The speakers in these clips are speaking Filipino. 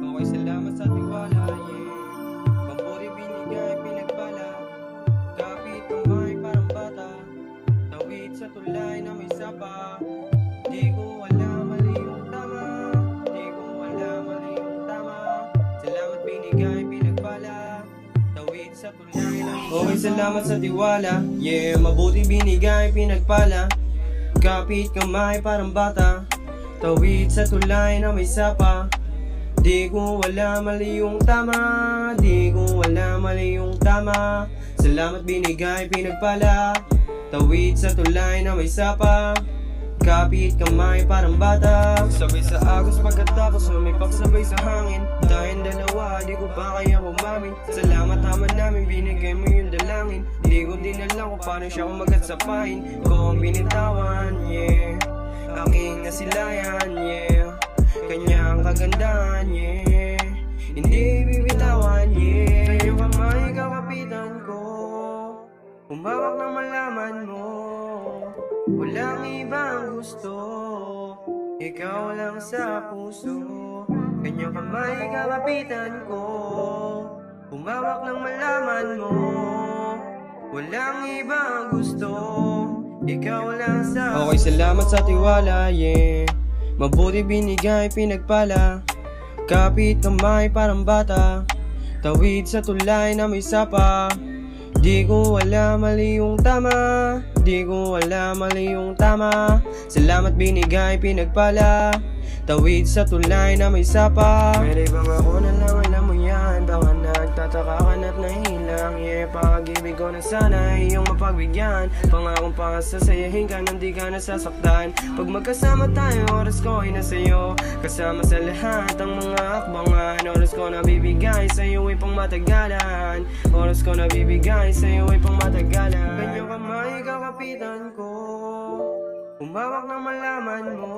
Okay, salamat sa tiwala, yeah. Pampuri binigay, pinagpala. Kapit kamay parang bata. Tawid sa tulay na may sapa. Di ko alam mali yung tama. Di ko alam mali yung tama. Salamat binigay, pinagpala. Tawid sa tulay na may sapa. Okay, salamat sa tiwala, yeah. Mabuti binigay, pinagpala. Kapit kamay parang bata. Tawid sa tulay na may sapa. Di ko alam mali yung tama. Di ko alam mali yung tama. Salamat binigay, pinagpala. Tawid sa tulay na may sapa. Kapit kamay parang bata. Sabay sa agos pagkatapos lumipap sabay sa hangin. Tayong dalawa, di ko pa kaya umamin. Salamat naman namin, binigay mo yung dalangin. Di ko din alam kung paano siya umagat sa pain. Ko ang binitawan, yeah. Aking nasilayan, yeah. Kanyang kagandahan, yeah. Hindi bibitawan, yeah. Kanyang kamay kakapitan ko. Humawak na malaman mo. Walang ibang gusto. Ikaw lang sa puso. Kanyang kamay kakapitan ko. Humawak ng malaman mo. Walang ibang gusto. Ikaw lang sa Okay, salamat sa tiwala, yeah. Mabuti binigay, pinagpala. Kapit kamay parang bata. Tawid sa tulay na may sapa. Di ko alam mali yung tama. Di ko alam mali yung tama. Salamat binigay, pinagpala. Tawid sa tulay na may sapa. Pwede bang ako na lang, alam mo yan. Baka nagtataka ka na't nahilang, yeah. Pag-ibig ko na sana iyong mapagbigyan. Pangakong pasasayahin ka nang di ka nasasaktan. Pag magkasama tayo, oras ko ay nasa'yo. Kasama sa lahat ang mga akbangan. Oras ko na bibigay sa'yo ay pang matagalan. Oras ko na bibigay sa'yo ay pang matagalan. Kanyang kamay kakapitan ko. Humawak na malaman mo.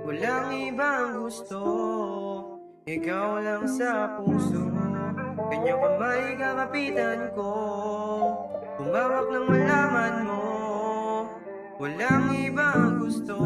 Walang ibang gusto. Ikaw lang sa puso. Kanyang kamay kakapitan ko. Humawak ng malaman mo. Walang ibang gusto.